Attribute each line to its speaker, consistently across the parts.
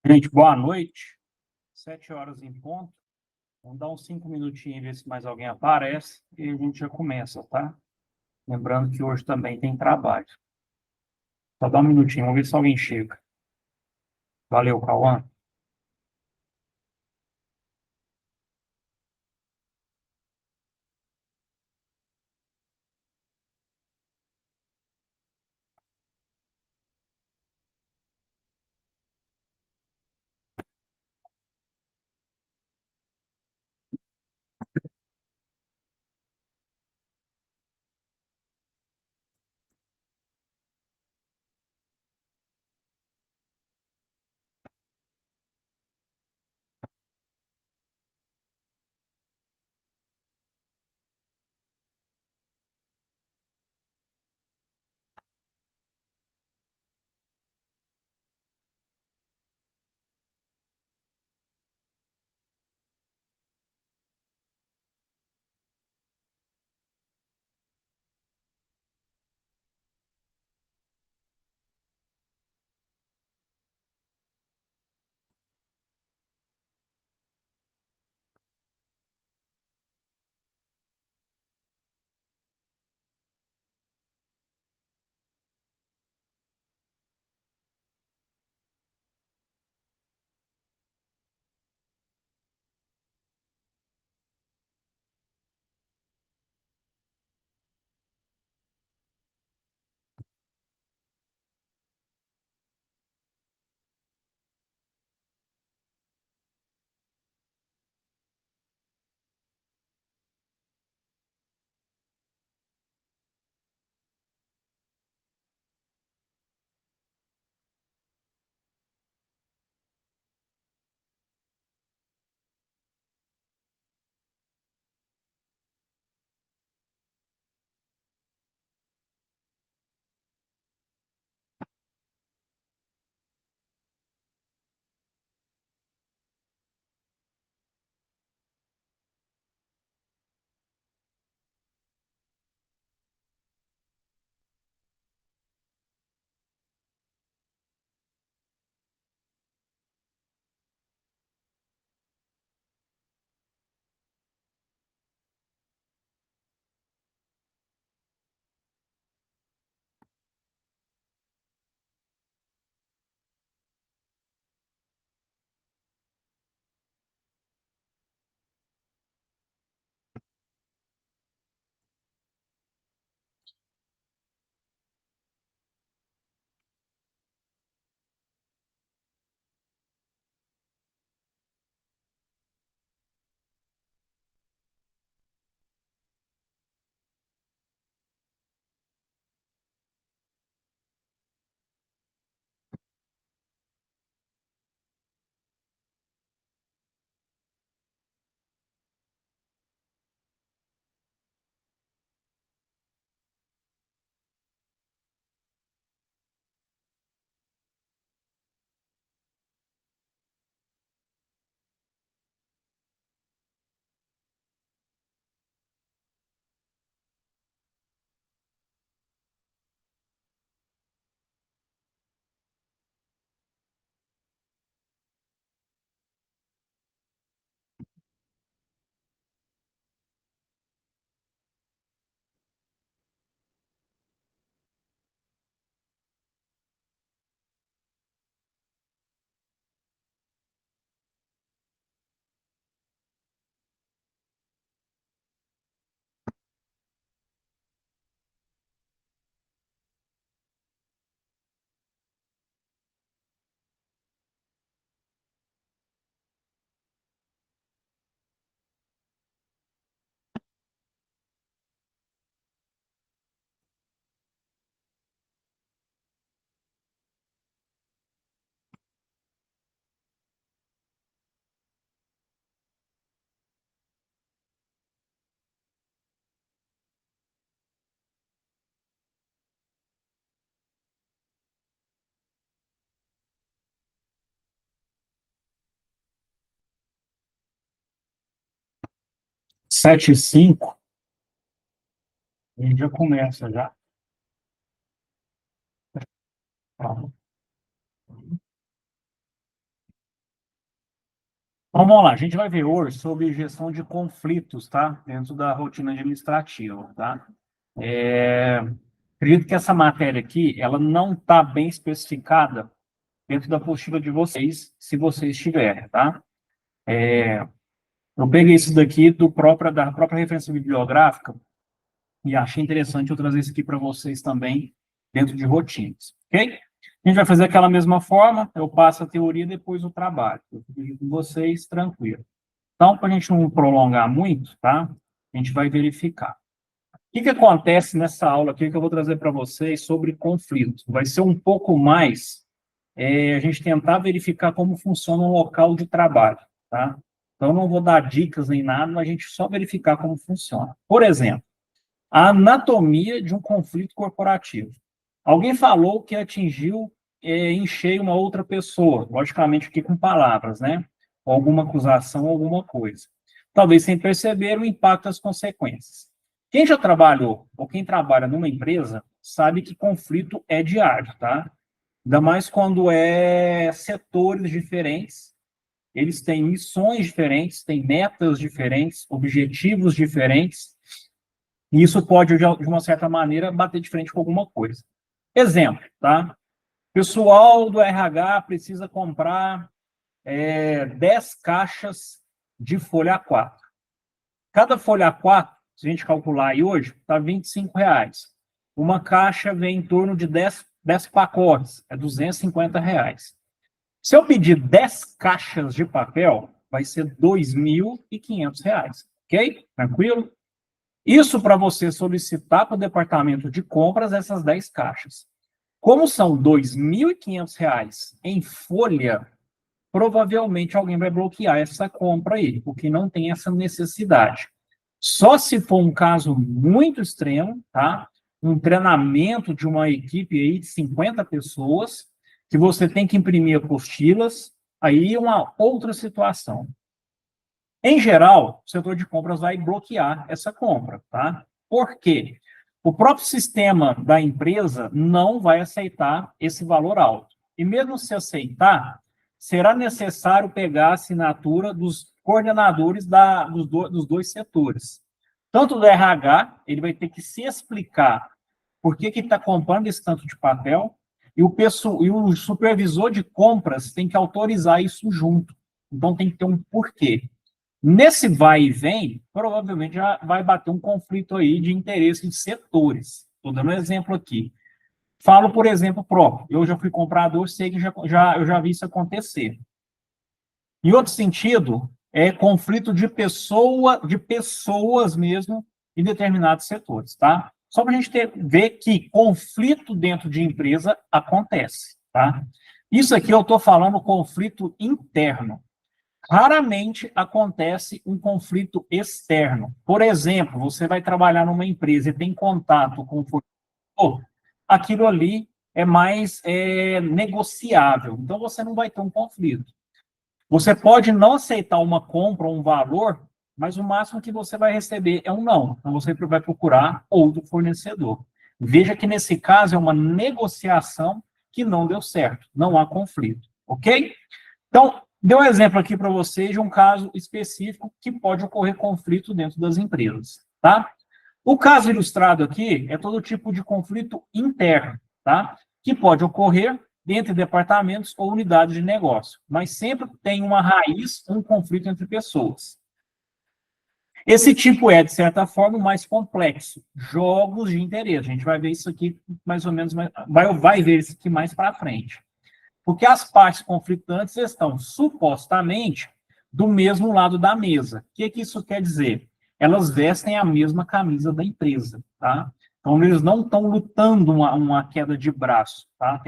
Speaker 1: Gente, boa noite. 7 horas em ponto. Vamos dar uns 5 minutinhos e ver se mais alguém aparece e a gente já começa, tá? Lembrando que hoje também tem trabalho. Só dá um minutinho, vamos ver se alguém chega. Valeu, Cauã. 7h05, a gente já começa já. Tá. Então, vamos lá, a gente vai ver hoje sobre gestão de conflitos, tá? Dentro da rotina administrativa, tá? Acredito que essa matéria aqui, ela não está bem especificada dentro da apostila de vocês, se vocês tiverem, tá? Eu peguei isso daqui da própria referência bibliográfica e achei interessante eu trazer isso aqui para vocês também dentro de rotinas, ok? A gente vai fazer aquela mesma forma, eu passo a teoria e depois o trabalho. Eu fico com vocês, tranquilo. Então, para a gente não prolongar muito, tá? A gente vai verificar. O que acontece nessa aula aqui que eu vou trazer para vocês sobre conflito? Vai ser um pouco mais a gente tentar verificar como funciona um local de trabalho, tá? Então, eu não vou dar dicas nem nada, mas a gente só verificar como funciona. Por exemplo, a anatomia de um conflito corporativo. Alguém falou que atingiu em cheio uma outra pessoa, logicamente aqui com palavras, né? Ou alguma acusação, alguma coisa. Talvez sem perceber o impacto das consequências. Quem já trabalhou, ou quem trabalha numa empresa, sabe que conflito é diário, tá? Ainda mais quando é setores diferentes, eles têm missões diferentes, têm metas diferentes, objetivos diferentes, e isso pode, de uma certa maneira, bater de frente com alguma coisa. Exemplo, tá? Pessoal do RH precisa comprar 10 caixas de folha A4. Cada folha A4, se a gente calcular aí hoje, está R$25. Uma caixa vem em torno de 10 pacotes, é R$250. Se eu pedir 10 caixas de papel, vai ser R$2.500, ok? Tranquilo? Isso para você solicitar para o departamento de compras essas 10 caixas. Como são R$2.500 em folha, provavelmente alguém vai bloquear essa compra aí, porque não tem essa necessidade. Só se for um caso muito extremo, tá? Um treinamento de uma equipe aí de 50 pessoas, que você tem que imprimir apostilas, aí é uma outra situação. Em geral, o setor de compras vai bloquear essa compra, tá? Por quê? O próprio sistema da empresa não vai aceitar esse valor alto. E mesmo se aceitar, será necessário pegar a assinatura dos coordenadores dos dois setores. Tanto do RH, ele vai ter que se explicar por que está comprando esse tanto de papel, e o supervisor de compras tem que autorizar isso junto. Então, tem que ter um porquê. Nesse vai e vem, provavelmente já vai bater um conflito aí de interesse de setores. Estou dando um exemplo aqui. Falo por exemplo próprio. Eu já fui comprador, sei que eu já vi isso acontecer. Em outro sentido, é conflito de pessoas mesmo em determinados setores, tá? Só para a gente ver que conflito dentro de empresa acontece, tá? Isso aqui eu estou falando conflito interno. Raramente acontece um conflito externo. Por exemplo, você vai trabalhar numa empresa e tem contato com o fornecedor, aquilo ali é mais negociável. Então, você não vai ter um conflito. Você pode não aceitar uma compra ou um valor, mas o máximo que você vai receber é um não. Então, você vai procurar outro fornecedor. Veja que, nesse caso, é uma negociação que não deu certo. Não há conflito. Ok? Então, dei um exemplo aqui para vocês de um caso específico que pode ocorrer conflito dentro das empresas, tá? O caso ilustrado aqui é todo tipo de conflito interno, tá? Que pode ocorrer entre departamentos ou unidades de negócio, mas sempre tem uma raiz, um conflito entre pessoas. Esse tipo é, de certa forma, mais complexo. Jogos de interesse. A gente vai ver isso aqui mais ou menos, vai ver isso aqui mais para frente. Porque as partes conflitantes estão supostamente do mesmo lado da mesa. O que isso quer dizer? Elas vestem a mesma camisa da empresa, tá? Então, eles não estão lutando uma queda de braço, tá?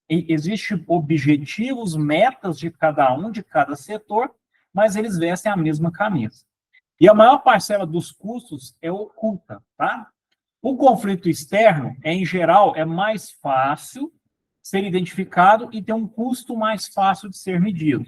Speaker 1: Existem objetivos, metas de cada setor, mas eles vestem a mesma camisa. E a maior parcela dos custos é oculta, tá? O conflito externo, em geral, é mais fácil ser identificado e ter um custo mais fácil de ser medido.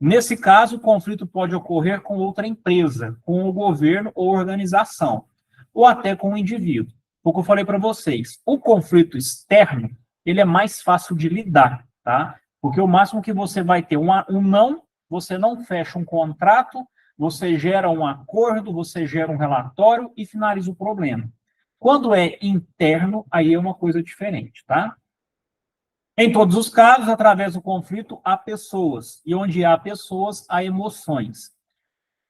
Speaker 1: Nesse caso, o conflito pode ocorrer com outra empresa, com o governo ou organização, ou até com o indivíduo. O que eu falei para vocês, o conflito externo, ele é mais fácil de lidar, tá? Porque o máximo que você vai ter um não, você não fecha um contrato, você gera um acordo, você gera um relatório e finaliza o problema. Quando é interno, aí é uma coisa diferente, tá? Em todos os casos, através do conflito, há pessoas. E onde há pessoas, há emoções.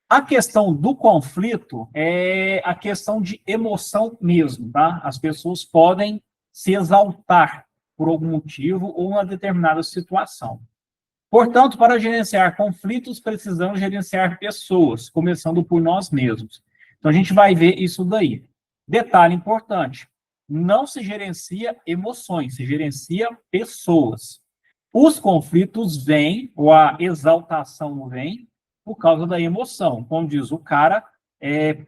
Speaker 1: A questão do conflito é a questão de emoção mesmo, tá? As pessoas podem se exaltar por algum motivo ou uma determinada situação. Portanto, para gerenciar conflitos, precisamos gerenciar pessoas, começando por nós mesmos. Então, a gente vai ver isso daí. Detalhe importante: não se gerencia emoções, se gerencia pessoas. Os conflitos vêm, ou a exaltação vem, por causa da emoção. Como diz, o cara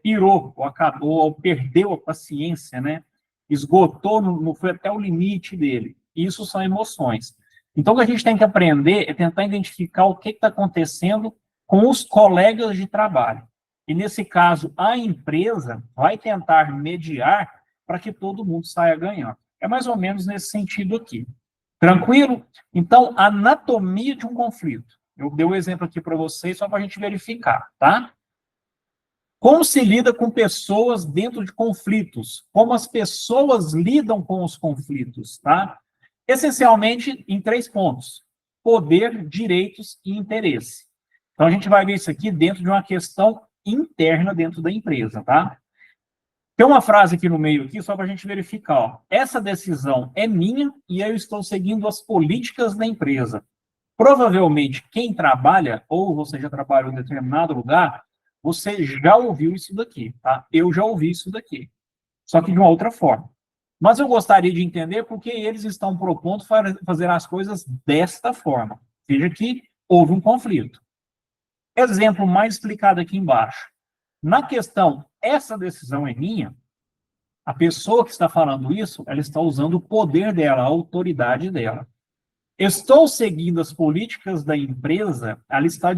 Speaker 1: pirou, ou acabou, ou perdeu a paciência, né? Esgotou, foi até o limite dele. Isso são emoções. Então, o que a gente tem que aprender é tentar identificar o que está acontecendo com os colegas de trabalho. E, nesse caso, a empresa vai tentar mediar para que todo mundo saia ganhando. É mais ou menos nesse sentido aqui. Tranquilo? Então, anatomia de um conflito. Eu dei um exemplo aqui para vocês só para a gente verificar, tá? Como se lida com pessoas dentro de conflitos? Como as pessoas lidam com os conflitos, tá? Essencialmente em 3 pontos: poder, direitos e interesse. Então, a gente vai ver isso aqui dentro de uma questão interna dentro da empresa, tá? Tem uma frase aqui no meio, aqui, só para a gente verificar. Ó. Essa decisão é minha e eu estou seguindo as políticas da empresa. Provavelmente, quem trabalha, ou você já trabalhou em determinado lugar, você já ouviu isso daqui, tá? Eu já ouvi isso daqui, só que de uma outra forma. Mas eu gostaria de entender por que eles estão propondo fazer as coisas desta forma. Veja que houve um conflito. Exemplo mais explicado aqui embaixo. Na questão, essa decisão é minha, a pessoa que está falando isso, ela está usando o poder dela, a autoridade dela. Estou seguindo as políticas da empresa, ela está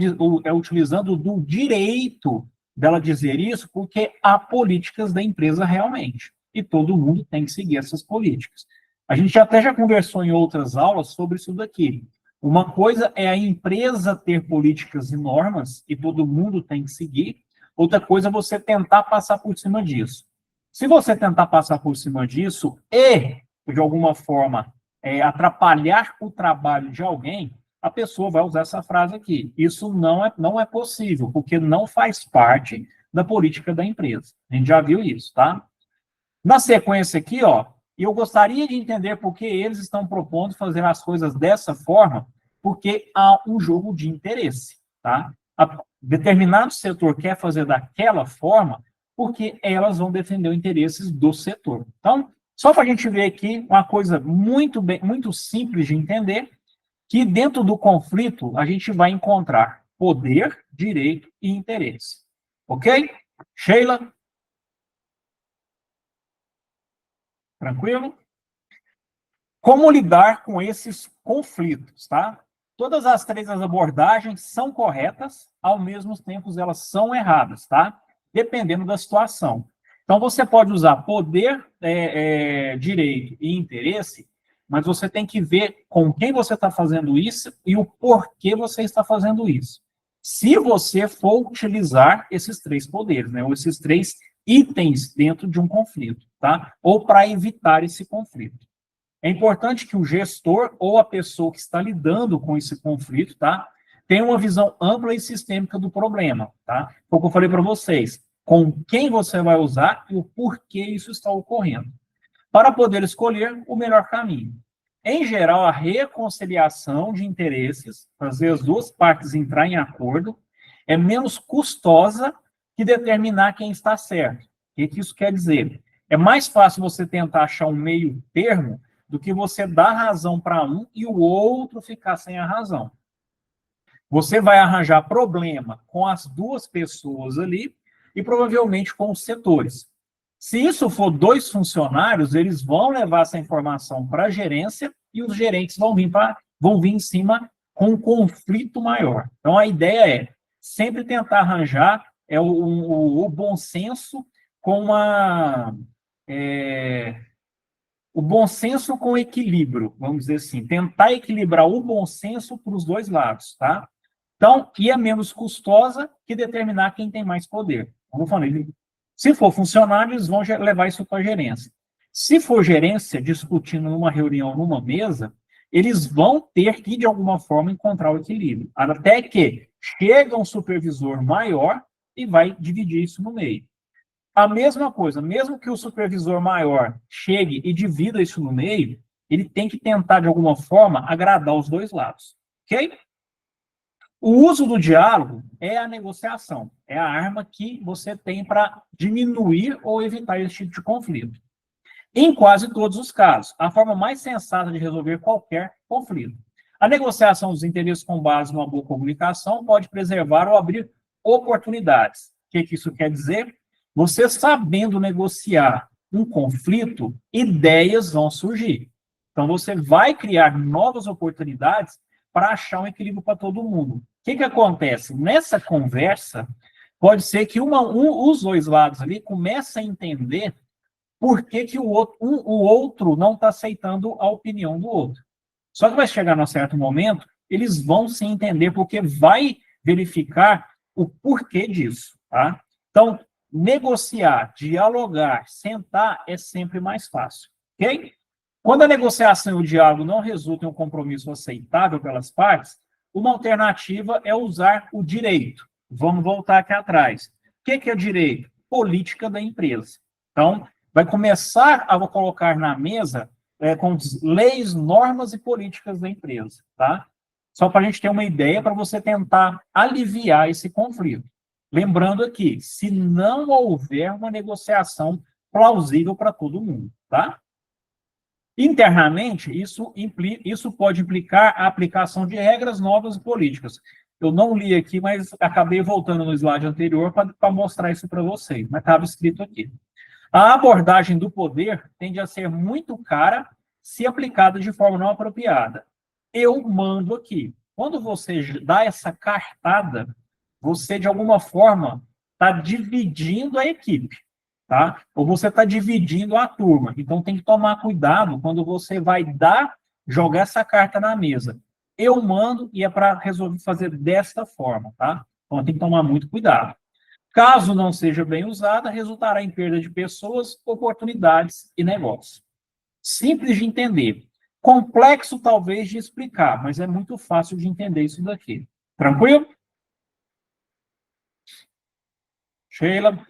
Speaker 1: utilizando do direito dela dizer isso, porque há políticas da empresa realmente. E todo mundo tem que seguir essas políticas. A gente até já conversou em outras aulas sobre isso daqui. Uma coisa é a empresa ter políticas e normas, e todo mundo tem que seguir. Outra coisa é você tentar passar por cima disso. Se você tentar passar por cima disso e, de alguma forma, atrapalhar o trabalho de alguém, a pessoa vai usar essa frase aqui. Isso não é possível, porque não faz parte da política da empresa. A gente já viu isso, tá? Na sequência aqui, ó, eu gostaria de entender por que eles estão propondo fazer as coisas dessa forma, porque há um jogo de interesse, tá? Determinado setor quer fazer daquela forma, porque elas vão defender os interesses do setor. Então, só para a gente ver aqui uma coisa muito simples de entender, que dentro do conflito a gente vai encontrar poder, direito e interesse. Ok? Sheila? Tranquilo? Como lidar com esses conflitos, tá? Todas as 3 abordagens são corretas, ao mesmo tempo elas são erradas, tá? Dependendo da situação. Então, você pode usar poder, direito e interesse, mas você tem que ver com quem você está fazendo isso e o porquê você está fazendo isso. Se você for utilizar esses 3 poderes, né, ou esses 3 itens dentro de um conflito, tá? Ou para evitar esse conflito. É importante que o gestor ou a pessoa que está lidando com esse conflito, tá, tenha uma visão ampla e sistêmica do problema, tá? Foi o que eu falei para vocês, com quem você vai usar e o porquê isso está ocorrendo, para poder escolher o melhor caminho. Em geral, a reconciliação de interesses, fazer as 2 partes entrar em acordo, é menos custosa que determinar quem está certo. O que isso quer dizer? É mais fácil você tentar achar um meio termo do que você dar razão para um e o outro ficar sem a razão. Você vai arranjar problema com as 2 pessoas ali e provavelmente com os setores. Se isso for 2 funcionários, eles vão levar essa informação para a gerência e os gerentes vão vir em cima com um conflito maior. Então, a ideia é sempre tentar arranjar o bom senso com o bom senso com equilíbrio, vamos dizer assim. Tentar equilibrar o bom senso para os 2 lados, tá? Então, e é menos custosa que determinar quem tem mais poder. Como eu falei, se for funcionário, eles vão levar isso para a gerência. Se for gerência discutindo numa reunião, numa mesa, eles vão ter que, de alguma forma, encontrar o equilíbrio. Até que chega um supervisor maior e vai dividir isso no meio. A mesma coisa, mesmo que o supervisor maior chegue e divida isso no meio, ele tem que tentar, de alguma forma, agradar os dois lados. Ok? O uso do diálogo é a negociação, é a arma que você tem para diminuir ou evitar esse tipo de conflito. Em quase todos os casos, a forma mais sensata de resolver qualquer conflito. A negociação dos interesses com base numa boa comunicação pode preservar ou abrir oportunidades. O que isso quer dizer? Você sabendo negociar um conflito, ideias vão surgir. Então, você vai criar novas oportunidades para achar um equilíbrio para todo mundo. O que acontece? Nessa conversa, pode ser que os dois lados ali comecem a entender por que o outro não está aceitando a opinião do outro. Só que vai chegar num certo momento, eles vão se entender, porque vai verificar o porquê disso. Tá? Então, negociar, dialogar, sentar é sempre mais fácil. Ok? Quando a negociação e o diálogo não resultam em um compromisso aceitável pelas partes, uma alternativa é usar o direito. Vamos voltar aqui atrás. O que é direito? Política da empresa. Então, vai começar a colocar na mesa com leis, normas e políticas da empresa. Tá? Só para a gente ter uma ideia, para você tentar aliviar esse conflito. Lembrando aqui, se não houver uma negociação plausível para todo mundo. Tá? Internamente, isso pode implicar a aplicação de regras novas e políticas. Eu não li aqui, mas acabei voltando no slide anterior para mostrar isso para vocês, mas estava escrito aqui. A abordagem do poder tende a ser muito cara se aplicada de forma não apropriada. Eu mando aqui. Quando você dá essa cartada, você, de alguma forma, está dividindo a equipe. Tá? Ou você está dividindo a turma. Então, tem que tomar cuidado quando você vai jogar essa carta na mesa. Eu mando e é para resolver fazer desta forma. Tá? Então, tem que tomar muito cuidado. Caso não seja bem usada, resultará em perda de pessoas, oportunidades e negócios. Simples de entender. Complexo, talvez, de explicar, mas é muito fácil de entender isso daqui. Tranquilo? Sheila?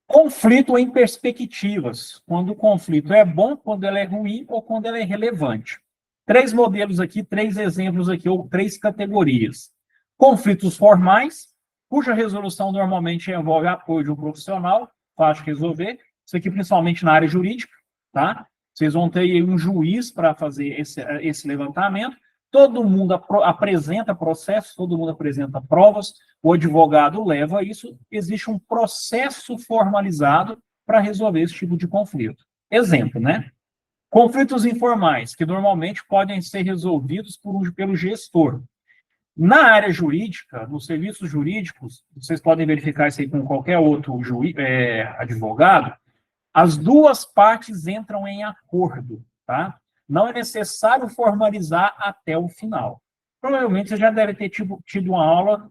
Speaker 1: Conflito em perspectivas. Quando o conflito é bom, quando ele é ruim ou quando ele é relevante. 3 modelos aqui, 3 exemplos aqui, ou 3 categorias. Conflitos formais, cuja resolução normalmente envolve apoio de um profissional, fácil de resolver. Isso aqui principalmente na área jurídica, tá? Vocês vão ter um juiz para fazer esse levantamento. Todo mundo apresenta processos, todo mundo apresenta provas, o advogado leva isso, existe um processo formalizado para resolver esse tipo de conflito. Exemplo, né? Conflitos informais, que normalmente podem ser resolvidos pelo gestor. Na área jurídica, nos serviços jurídicos, vocês podem verificar isso aí com qualquer outro advogado, as duas partes entram em acordo, tá? Não é necessário formalizar até o final. Provavelmente você já deve ter tido uma aula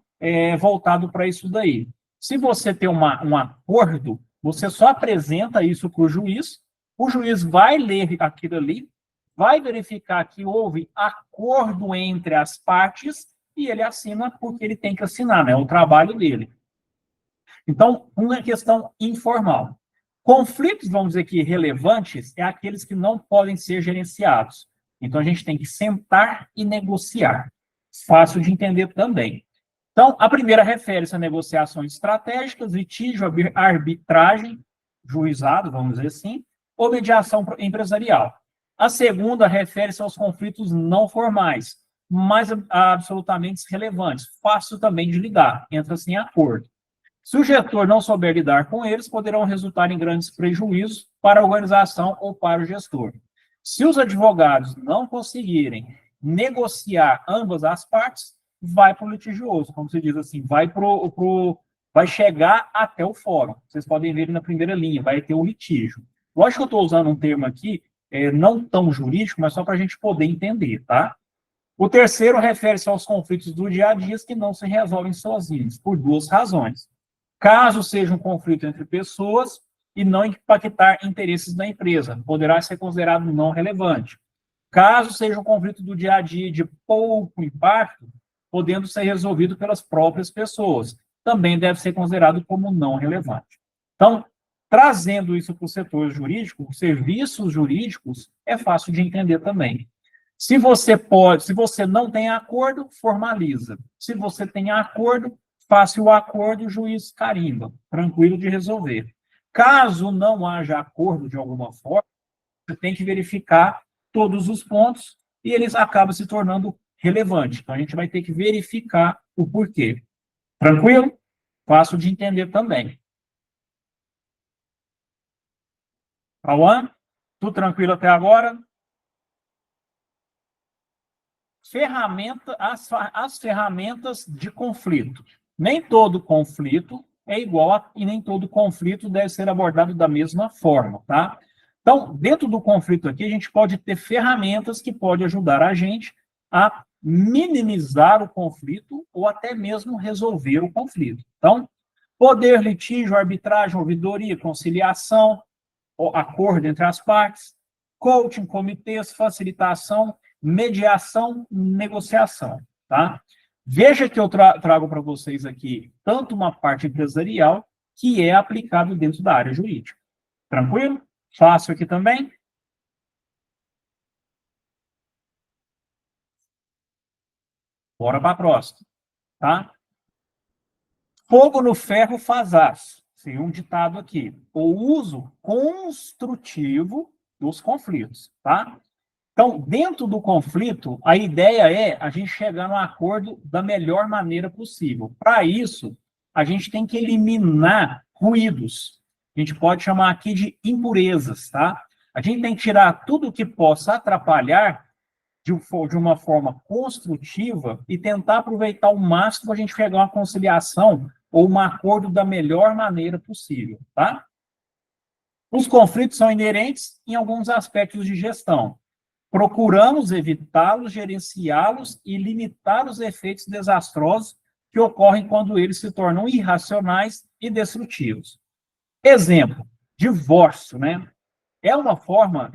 Speaker 1: voltado para isso daí. Se você tem um acordo, você só apresenta isso para o juiz vai ler aquilo ali, vai verificar que houve acordo entre as partes e ele assina porque ele tem que assinar, né? É o trabalho dele. Então, uma questão informal. Conflitos, vamos dizer que relevantes, é aqueles que não podem ser gerenciados. Então, a gente tem que sentar e negociar. Fácil de entender também. Então, a primeira refere-se a negociações estratégicas, litígio, arbitragem, juizado, vamos dizer assim, ou mediação empresarial. A segunda refere-se aos conflitos não formais, mas absolutamente relevantes, fácil também de lidar, entra-se em acordo. Se o gestor não souber lidar com eles, poderão resultar em grandes prejuízos para a organização ou para o gestor. Se os advogados não conseguirem negociar ambas as partes, vai para o litigioso, como se diz assim, vai chegar até o fórum. Vocês podem ver na primeira linha, vai ter o litígio. Lógico que eu estou usando um termo aqui, não tão jurídico, mas só para a gente poder entender, tá? O terceiro refere-se aos conflitos do dia a dia que não se resolvem sozinhos, por duas razões. Caso seja um conflito entre pessoas e não impactar interesses da empresa, poderá ser considerado não relevante. Caso seja um conflito do dia a dia de pouco impacto, podendo ser resolvido pelas próprias pessoas, também deve ser considerado como não relevante. Então, trazendo isso para o setor jurídico, serviços jurídicos, é fácil de entender também. Se você não tem acordo, formaliza. Se você tem acordo, faça o acordo e o juiz carimba, tranquilo de resolver. Caso não haja acordo de alguma forma, você tem que verificar todos os pontos e eles acabam se tornando relevantes. Então, a gente vai ter que verificar o porquê. Tranquilo? Fácil de entender também. Cauã? Tudo tranquilo até agora? As ferramentas de conflito. Nem todo conflito é igual e nem todo conflito deve ser abordado da mesma forma, tá? Então, dentro do conflito aqui, a gente pode ter ferramentas que podem ajudar a gente a minimizar o conflito ou até mesmo resolver o conflito. Então, poder, litígio, arbitragem, ouvidoria, conciliação, acordo entre as partes, coaching, comitês, facilitação, mediação, negociação, tá? Veja que eu trago para vocês aqui tanto uma parte empresarial que é aplicado dentro da área jurídica. Tranquilo? Fácil aqui também? Bora para a próxima, tá? Fogo no ferro faz aço. Tem um ditado aqui. O uso construtivo dos conflitos, tá? Então, dentro do conflito, a ideia é a gente chegar num acordo da melhor maneira possível. Para isso, a gente tem que eliminar ruídos. A gente pode chamar aqui de impurezas, tá? A gente tem que tirar tudo que possa atrapalhar de uma forma construtiva e tentar aproveitar o máximo para a gente chegar a uma conciliação ou um acordo da melhor maneira possível, tá? Os conflitos são inerentes em alguns aspectos de gestão. Procuramos evitá-los, gerenciá-los e limitar os efeitos desastrosos que ocorrem quando eles se tornam irracionais e destrutivos. Exemplo, divórcio, né? É uma forma,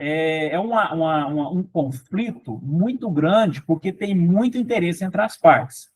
Speaker 1: um conflito muito grande, porque tem muito interesse entre as partes.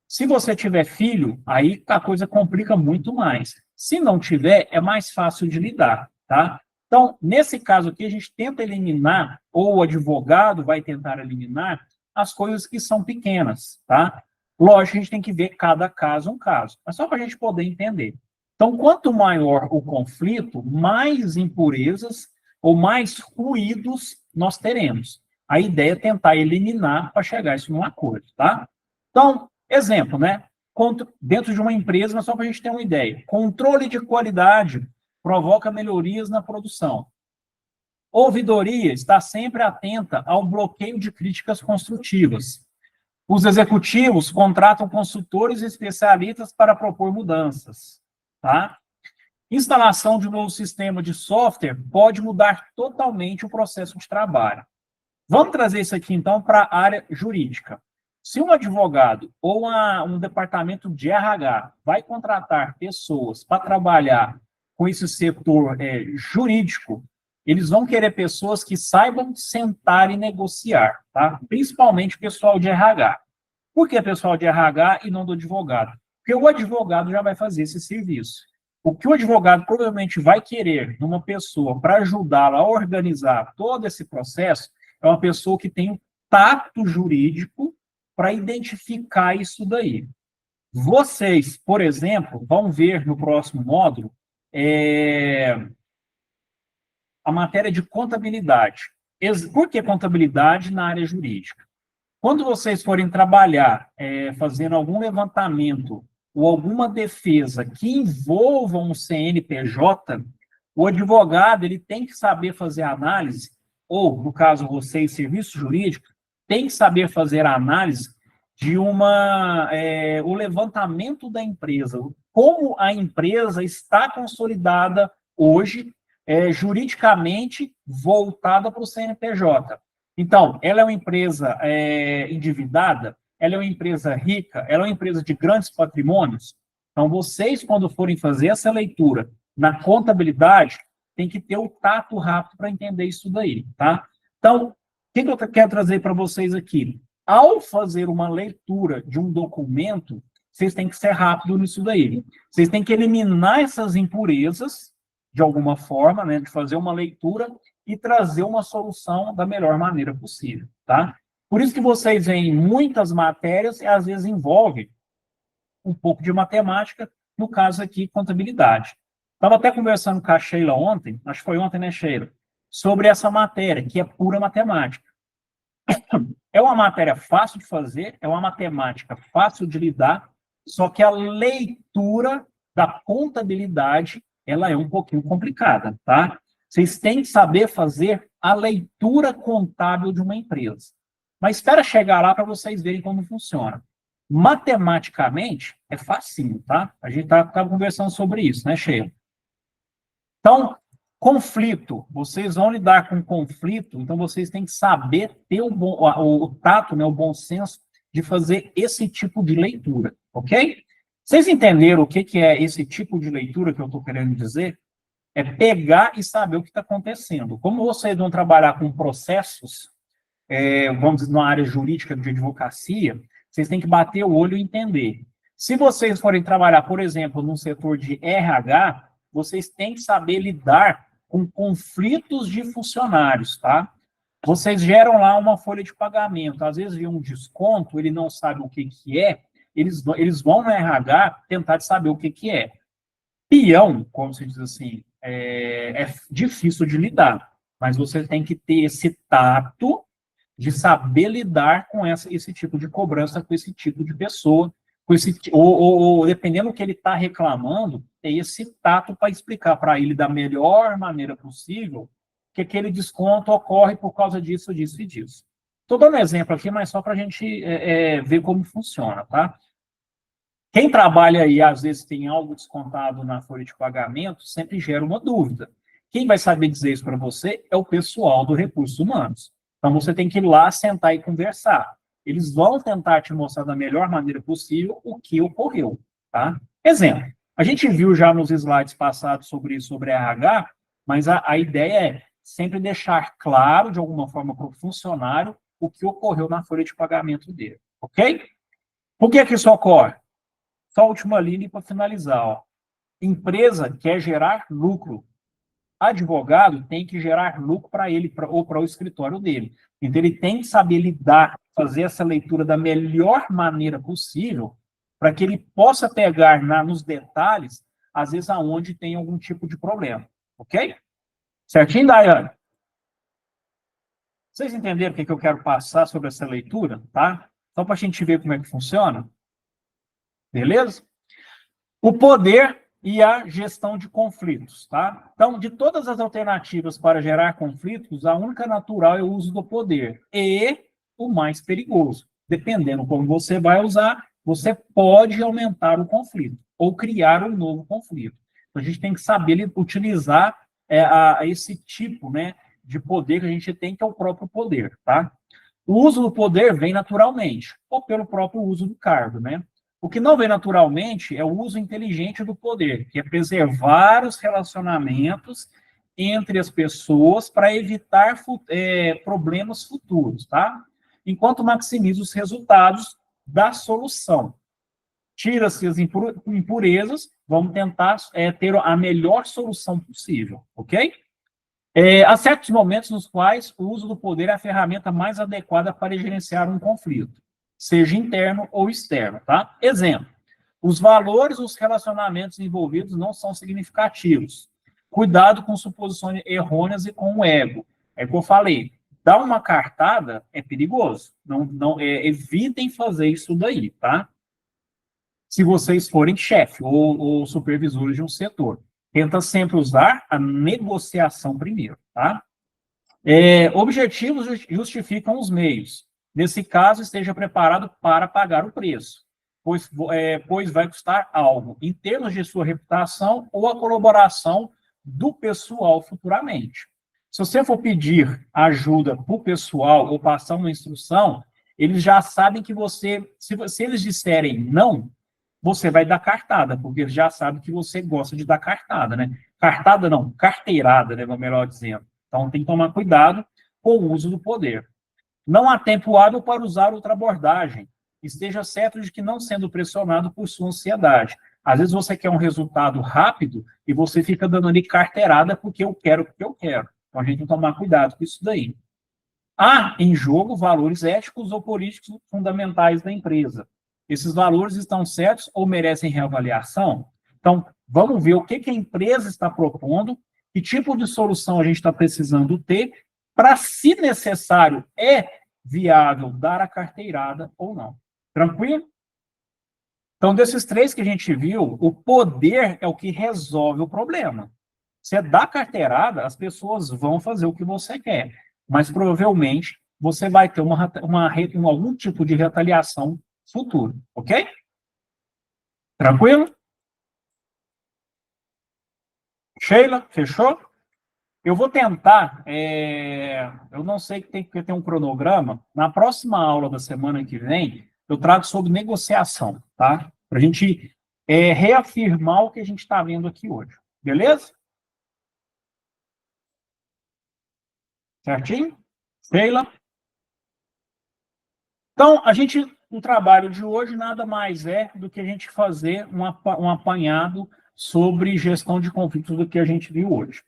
Speaker 1: Se você tiver filho, aí a coisa complica muito mais. Se não tiver, é mais fácil de lidar, tá? Então, nesse caso aqui, a gente tenta eliminar, ou o advogado vai tentar eliminar, as coisas que são pequenas, tá? Lógico, a gente tem que ver cada caso um caso, mas só para a gente poder entender. Então, quanto maior o conflito, mais impurezas ou mais ruídos nós teremos. A ideia é tentar eliminar para chegar a isso num acordo, tá? Então, exemplo, né? Dentro de uma empresa, mas só para a gente ter uma ideia. Controle de qualidade provoca melhorias na produção. Ouvidoria está sempre atenta ao bloqueio de críticas construtivas. Os executivos contratam consultores e especialistas para propor mudanças, tá? Instalação de um novo sistema de software pode mudar totalmente o processo de trabalho. Vamos trazer isso aqui, então, para a área jurídica. Se um advogado ou um departamento de RH vai contratar pessoas para trabalhar com esse setor jurídico, eles vão querer pessoas que saibam sentar e negociar, tá? Principalmente o pessoal de RH. Por que pessoal de RH e não do advogado? Porque o advogado já vai fazer esse serviço. O que o advogado provavelmente vai querer numa pessoa para ajudá-la a organizar todo esse processo é uma pessoa que tem um tato jurídico para identificar isso daí. Vocês, por exemplo, vão ver no próximo módulo a matéria de contabilidade. Por que contabilidade na área jurídica? Quando vocês forem trabalhar fazendo algum levantamento ou alguma defesa que envolva um CNPJ, o advogado ele tem que saber fazer análise, ou, no caso, vocês, serviço jurídico, tem que saber fazer a análise de o levantamento da empresa, como a empresa está consolidada hoje, juridicamente voltada para o CNPJ. Então, ela é uma empresa endividada, ela é uma empresa rica, ela é uma empresa de grandes patrimônios. Então, vocês, quando forem fazer essa leitura na contabilidade, tem que ter o tato rápido para entender isso daí, tá? Então, o que eu quero trazer para vocês aqui? Ao fazer uma leitura de um documento, vocês têm que ser rápido nisso daí. Vocês têm que eliminar essas impurezas, de alguma forma, né, de fazer uma leitura e trazer uma solução da melhor maneira possível, tá? Por isso que vocês veem muitas matérias e às vezes envolve um pouco de matemática, no caso aqui, contabilidade. Estava até conversando com a Sheila ontem, acho que foi ontem, né, Sheila? Sobre essa matéria, que é pura matemática. É uma matéria fácil de fazer, é uma matemática fácil de lidar, só que a leitura da contabilidade, ela é um pouquinho complicada, tá? Vocês têm que saber fazer a leitura contábil de uma empresa. Mas espera chegar lá para vocês verem como funciona. Matematicamente, é facinho, tá? A gente estava conversando sobre isso, né, Sheila? Então, conflito. Vocês vão lidar com conflito, então vocês têm que saber ter o tato, né, o bom senso de fazer esse tipo de leitura, ok? Vocês entenderam o que é esse tipo de leitura que eu estou querendo dizer? É pegar e saber o que está acontecendo. Como vocês vão trabalhar com processos, vamos dizer, na área jurídica de advocacia, vocês têm que bater o olho e entender. Se vocês forem trabalhar, por exemplo, num setor de RH, vocês têm que saber lidar com conflitos de funcionários, tá? Vocês geram lá uma folha de pagamento, às vezes vem um desconto, ele não sabe o que é, eles vão no RH tentar saber o que é. Peão, como se diz assim, é difícil de lidar, mas você tem que ter esse tato de saber lidar com esse tipo de cobrança, com esse tipo de pessoa, com ou dependendo do que ele está reclamando, ter esse tato para explicar para ele da melhor maneira possível que aquele desconto ocorre por causa disso, disso e disso. Estou dando um exemplo aqui, mas só para a gente ver como funciona, tá? Quem trabalha aí, às vezes, tem algo descontado na folha de pagamento, sempre gera uma dúvida. Quem vai saber dizer isso para você é o pessoal do Recursos Humanos. Então, você tem que ir lá, sentar e conversar. Eles vão tentar te mostrar da melhor maneira possível o que ocorreu, tá? Exemplo, a gente viu já nos slides passados sobre RH, mas a ideia é sempre deixar claro, de alguma forma, para o funcionário o que ocorreu na folha de pagamento dele, ok? Por que isso ocorre? Só a última linha para finalizar. Ó. Empresa quer gerar lucro. Advogado tem que gerar lucro para ele ou para o escritório dele. Então, ele tem que saber lidar, fazer essa leitura da melhor maneira possível para que ele possa pegar nos detalhes, às vezes, aonde tem algum tipo de problema. Ok? Certinho, Daiane? Vocês entenderam o que eu quero passar sobre essa leitura? Tá? Só para a gente ver como é que funciona. Beleza? O poder e a gestão de conflitos, tá? Então, de todas as alternativas para gerar conflitos, a única natural é o uso do poder e o mais perigoso. Dependendo como você vai usar, você pode aumentar o conflito ou criar um novo conflito. Então, a gente tem que saber utilizar esse tipo, né, de poder que a gente tem, que é o próprio poder, tá? O uso do poder vem naturalmente, ou pelo próprio uso do cargo, né? O que não vem naturalmente é o uso inteligente do poder, que é preservar os relacionamentos entre as pessoas para evitar problemas futuros, tá? Enquanto maximiza os resultados da solução. Tira-se as impurezas, vamos tentar ter a melhor solução possível, ok? Há certos momentos nos quais o uso do poder é a ferramenta mais adequada para gerenciar um conflito, seja interno ou externo, tá? Exemplo, os valores dos relacionamentos envolvidos não são significativos. Cuidado com suposições errôneas e com o ego. É o que eu falei, dar uma cartada é perigoso. Evitem fazer isso daí, tá? Se vocês forem chefe ou supervisores de um setor. Tenta sempre usar a negociação primeiro, tá? Objetivos justificam os meios. Nesse caso, esteja preparado para pagar o preço, pois vai custar algo, em termos de sua reputação ou a colaboração do pessoal futuramente. Se você for pedir ajuda para o pessoal ou passar uma instrução, eles já sabem que você, se eles disserem não, você vai dar cartada, porque eles já sabem que você gosta de dar cartada, né? Cartada não, carteirada, né, melhor dizendo. Então tem que tomar cuidado com o uso do poder. Não há tempo hábil para usar outra abordagem. Esteja certo de que não sendo pressionado por sua ansiedade. Às vezes você quer um resultado rápido e você fica dando ali carteirada porque eu quero, porque eu quero. Então a gente tem que tomar cuidado com isso daí. Há em jogo valores éticos ou políticos fundamentais da empresa. Esses valores estão certos ou merecem reavaliação? Então, vamos ver o que a empresa está propondo, que tipo de solução a gente está precisando ter, para, se necessário, é viável dar a carteirada ou não. Tranquilo? Então, desses três que a gente viu, o poder é o que resolve o problema. Você dá carteirada, as pessoas vão fazer o que você quer, mas provavelmente você vai ter algum tipo de retaliação futura, ok? Tranquilo? Sheila, fechou? Eu vou tentar, eu não sei que tem um cronograma, na próxima aula da semana que vem, eu trago sobre negociação, tá? Para a gente reafirmar o que a gente está vendo aqui hoje, beleza? Certinho? Sheila? Então, o trabalho de hoje nada mais é do que a gente fazer um apanhado sobre gestão de conflitos do que a gente viu hoje.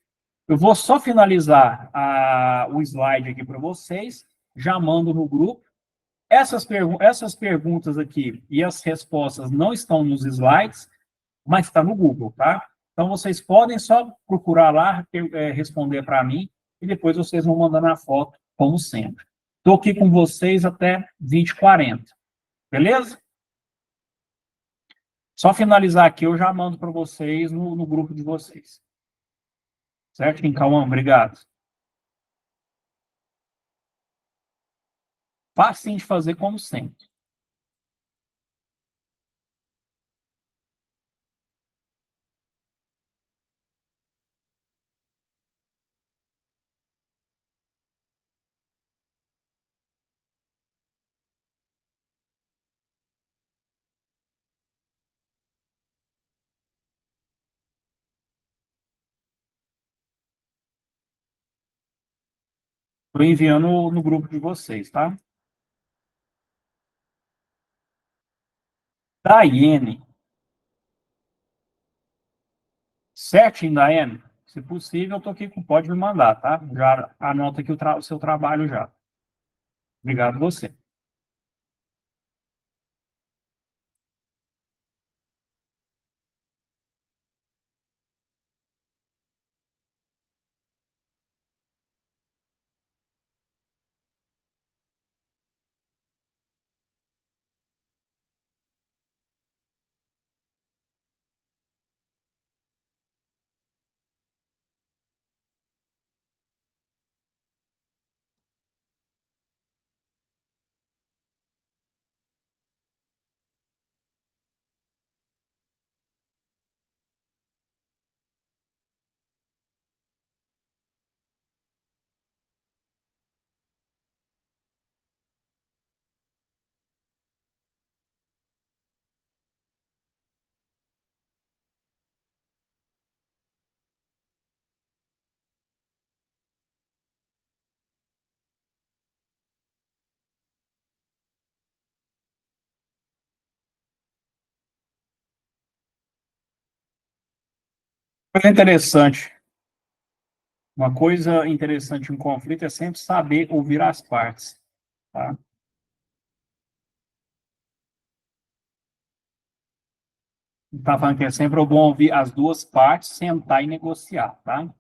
Speaker 1: Eu vou só finalizar o slide aqui para vocês, já mando no grupo. Essas perguntas aqui e as respostas não estão nos slides, mas está no Google, tá? Então, vocês podem só procurar lá, responder para mim, e depois vocês vão mandando a foto, como sempre. Estou aqui com vocês até 20h40. Beleza? Só finalizar aqui, eu já mando para vocês no grupo de vocês. Certo, Kim Cauã? Obrigado. Facinho de fazer, como sempre. Estou enviando no grupo de vocês, tá? Daiane. Certinho, Daiane. Se possível, eu estou aqui, pode me mandar, tá? Já anota aqui o seu trabalho já. Obrigado você. Coisa interessante. Uma coisa interessante em conflito é sempre saber ouvir as partes, tá? Tá falando que é sempre bom ouvir as duas partes, sentar e negociar, tá?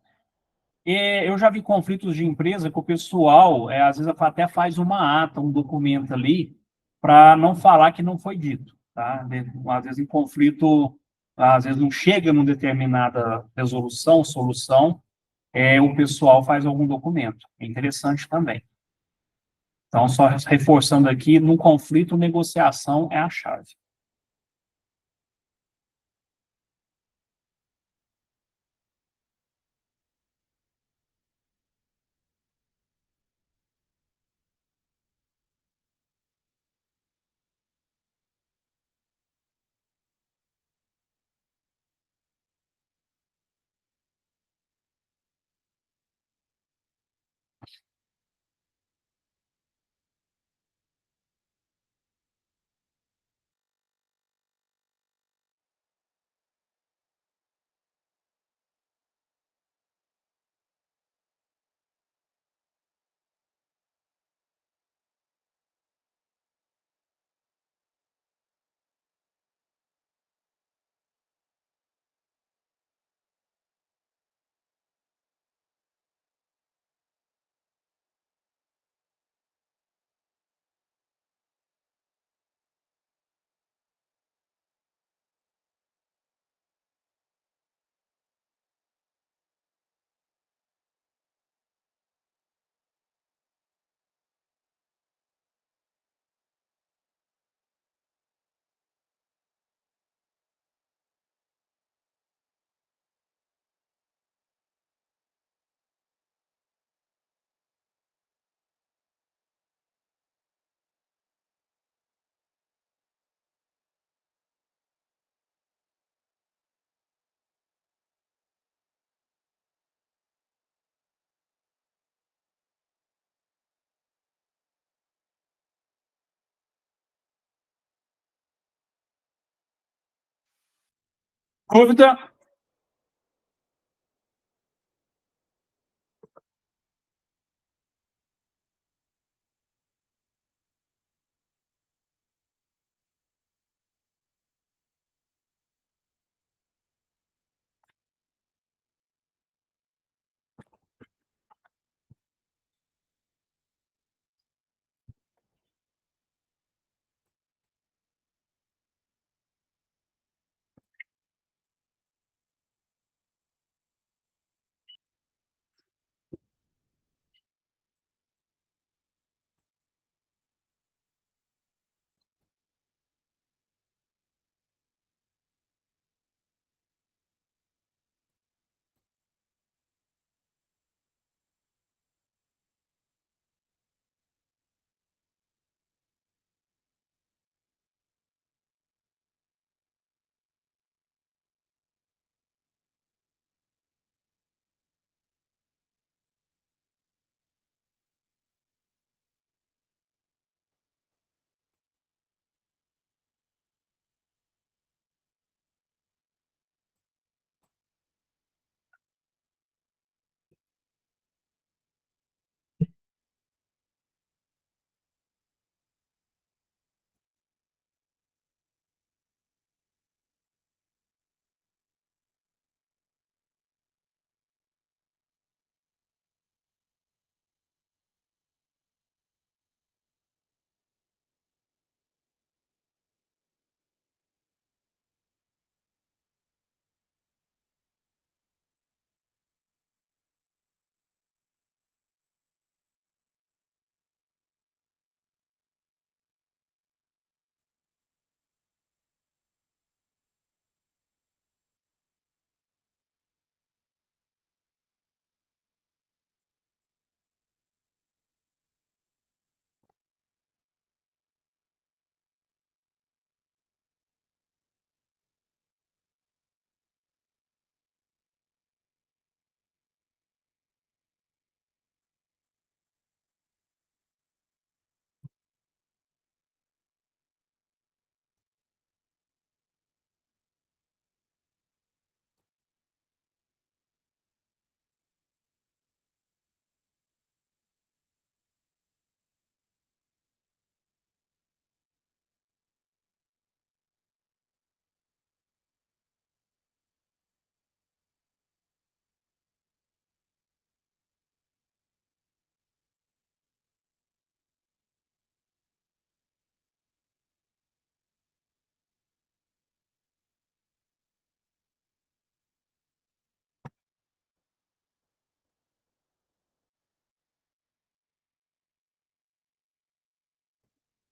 Speaker 1: E eu já vi conflitos de empresa que o pessoal, às vezes, até faz uma ata, um documento ali, para não falar que não foi dito, tá? Às vezes, em conflito, às vezes não chega numa determinada resolução, solução, o pessoal faz algum documento. É interessante também. Então, só reforçando aqui, no conflito, negociação é a chave. Dúvida?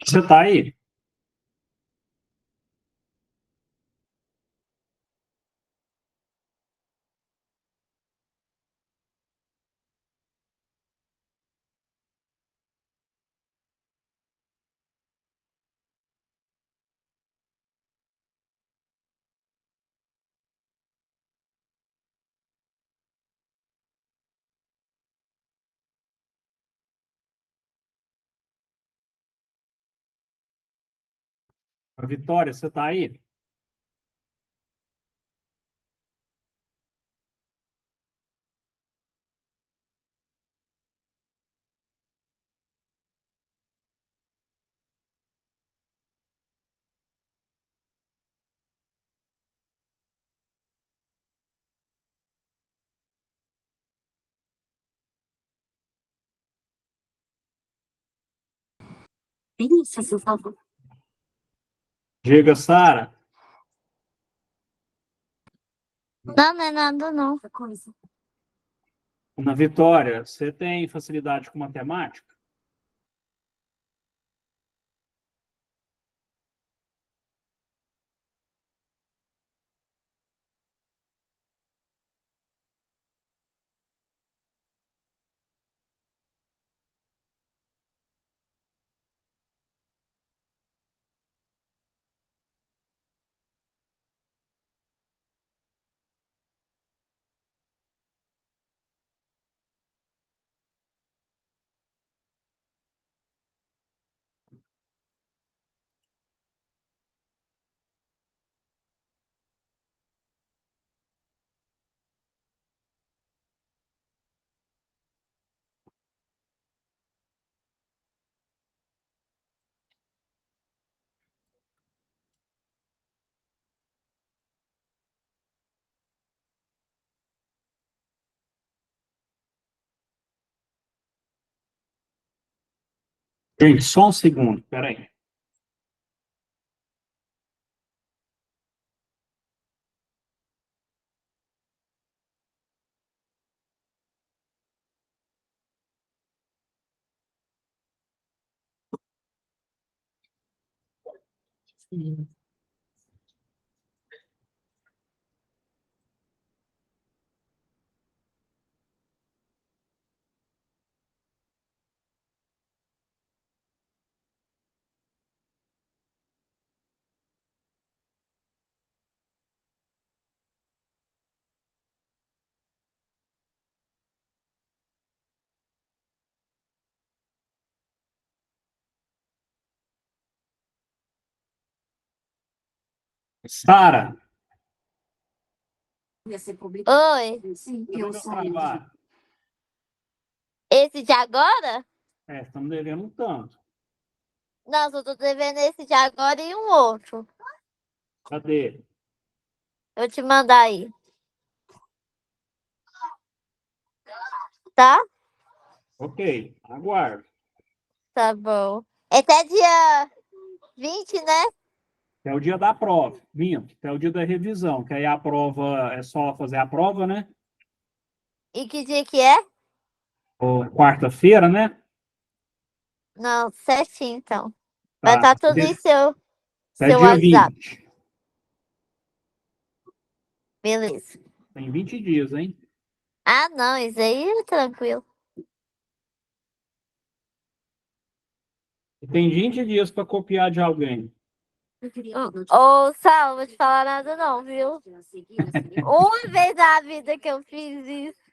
Speaker 1: Você está aí? Vitória, você está aí?
Speaker 2: Isso, por favor.
Speaker 1: Diga, Sara.
Speaker 2: Não, não é nada, não. Coisa.
Speaker 1: Na Vitória, você tem facilidade com matemática? Gente, só um segundo, peraí. Sara,
Speaker 2: Oi,
Speaker 1: cadê meu trabalho?
Speaker 2: esse de agora?
Speaker 1: Estamos devendo um tanto.
Speaker 2: Não, só tô devendo esse de agora e um outro.
Speaker 1: Cadê?
Speaker 2: Eu vou te mandar aí, tá?
Speaker 1: Ok, aguardo.
Speaker 2: Tá bom. Esse é dia 20, né?
Speaker 1: É o dia da prova, minto. É o dia da revisão, que aí a prova é só fazer a prova, né?
Speaker 2: E que dia que é?
Speaker 1: Ou quarta-feira, né?
Speaker 2: Não, certinho, então. Vai
Speaker 1: Tá.
Speaker 2: estar tudo em
Speaker 1: É
Speaker 2: seu
Speaker 1: dia
Speaker 2: WhatsApp.
Speaker 1: 20.
Speaker 2: Beleza.
Speaker 1: Tem 20 dias, hein?
Speaker 2: Ah, não, isso aí é tranquilo.
Speaker 1: E tem 20 dias para copiar de alguém.
Speaker 2: Ô, Sal, não vou te falar nada não, viu? Uma vez na vida que eu fiz isso.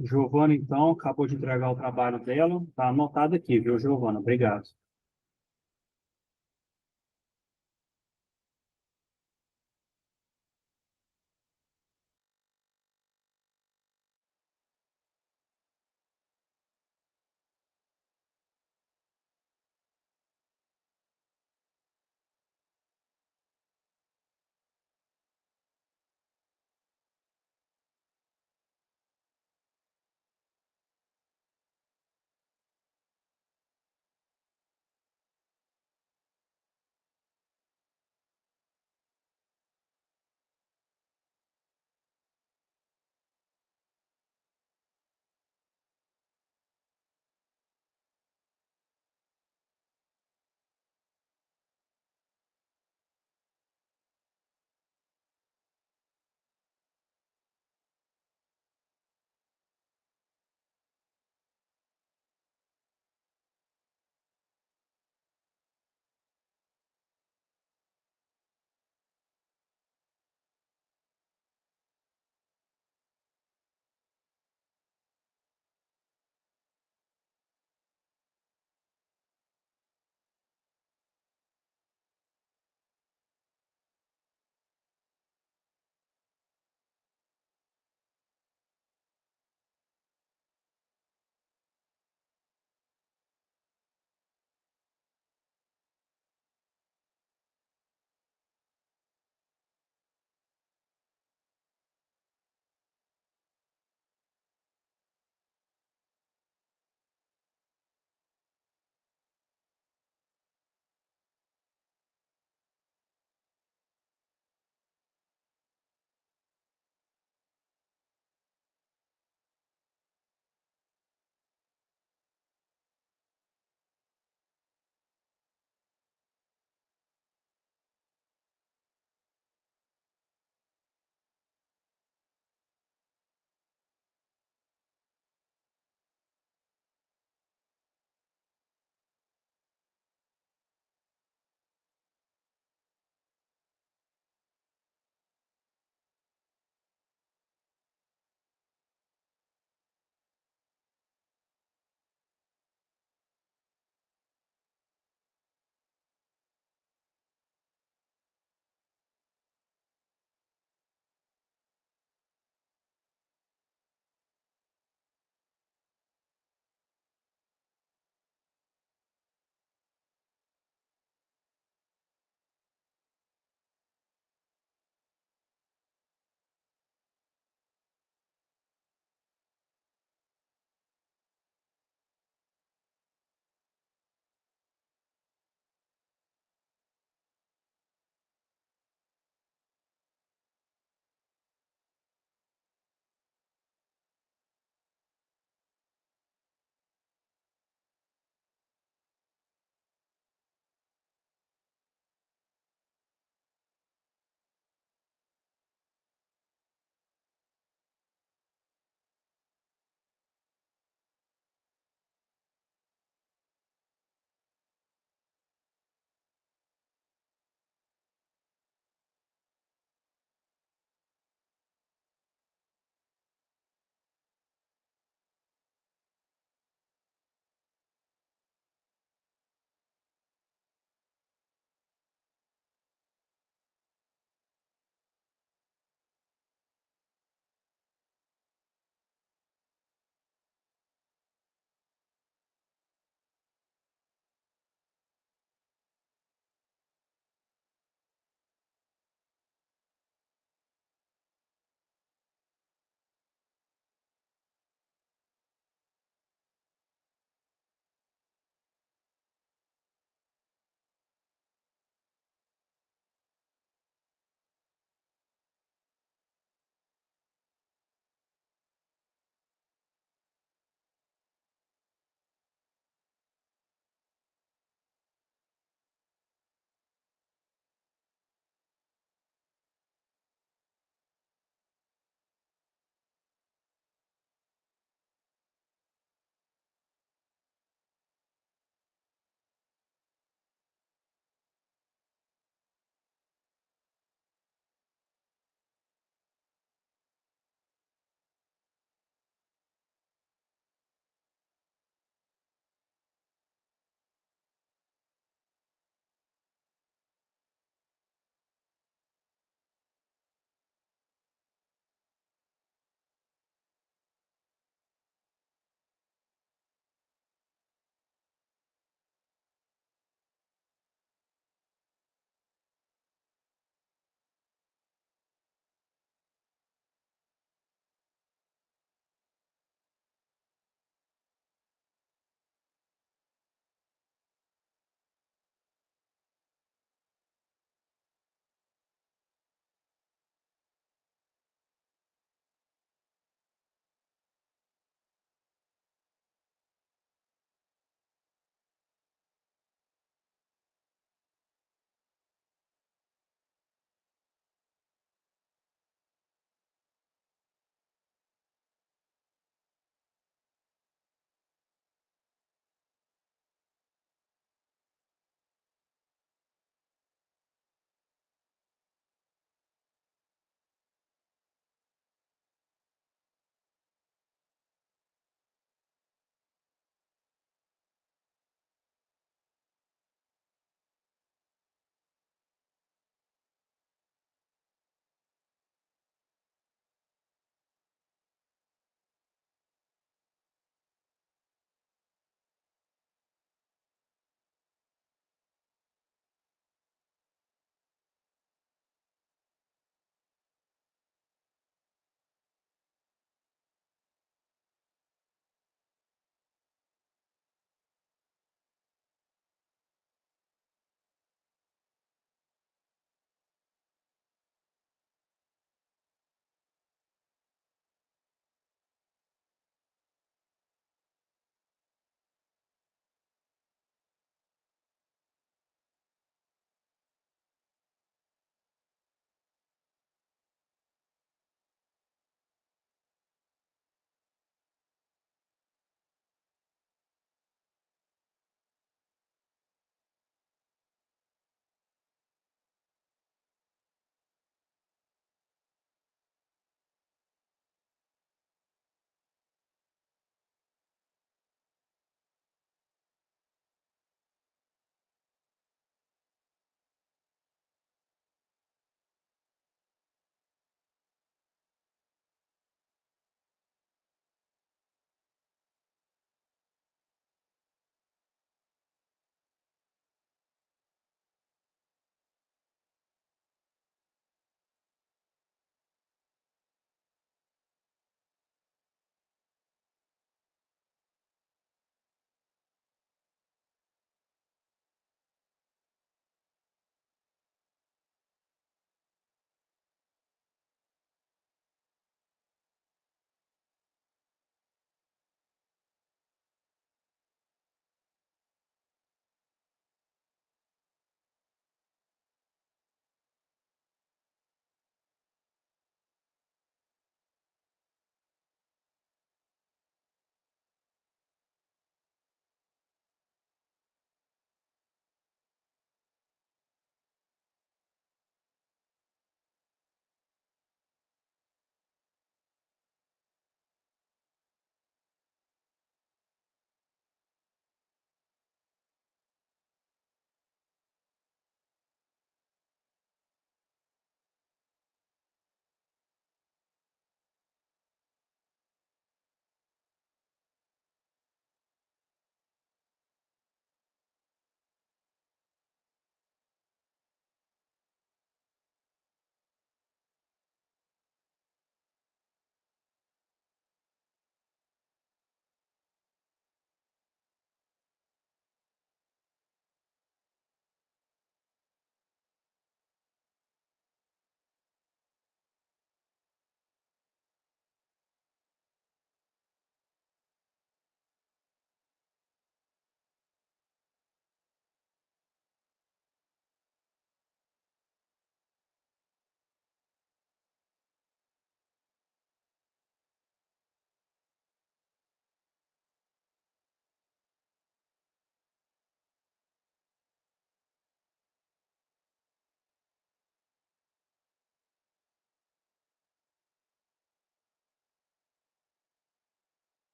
Speaker 1: Giovana, então, acabou de entregar o trabalho dela. Tá anotado aqui, viu, Giovana? Obrigado.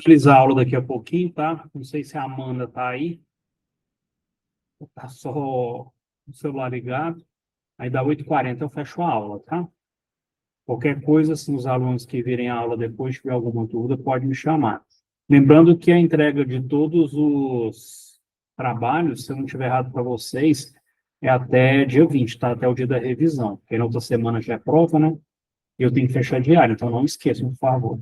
Speaker 1: Finalizar a aula daqui a pouquinho, tá? Não sei se a Amanda tá aí. Tá só o celular ligado. Aí dá 8h40 eu fecho a aula, tá? Qualquer coisa, se os alunos que virem a aula depois tiver alguma dúvida, pode me chamar. Lembrando que a entrega de todos os trabalhos, se eu não tiver errado para vocês, é até dia 20, tá? Até o dia da revisão. Porque na outra semana já é prova, né? E eu tenho que fechar diário, então não esqueçam, por favor.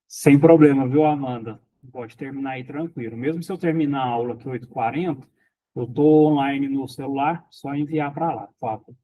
Speaker 1: Sem problema, viu, Amanda? Pode terminar aí tranquilo. Mesmo se eu terminar a aula aqui 8h40, eu estou online no celular, só enviar para lá, por favor.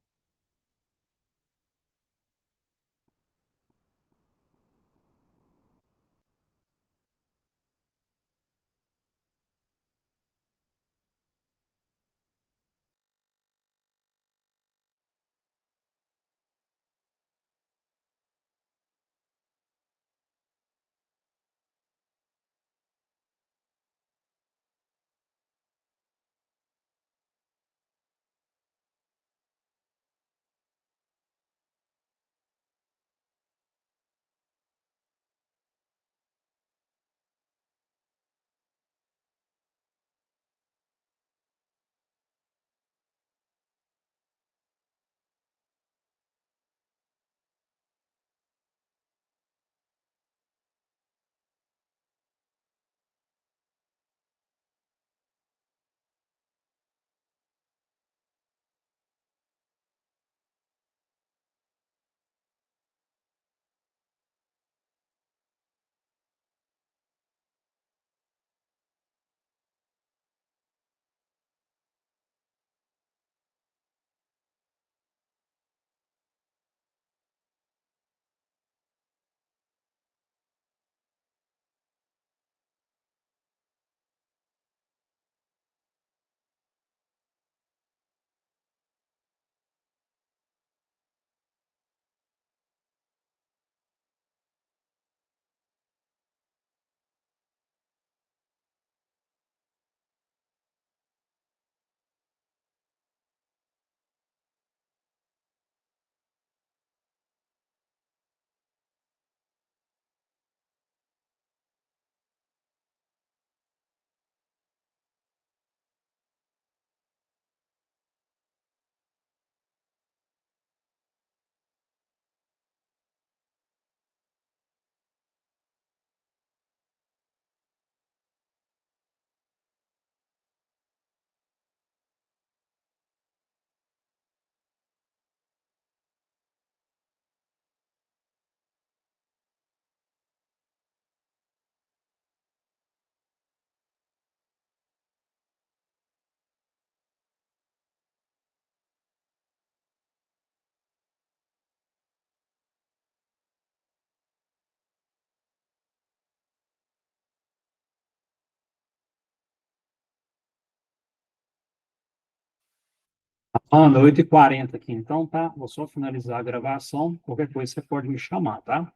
Speaker 1: Amanda, 8h40 aqui, então, tá? Vou só finalizar a gravação. Qualquer coisa você pode me chamar, tá?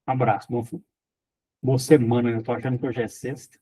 Speaker 1: Um abraço, boa semana. Eu tô achando que hoje é sexta.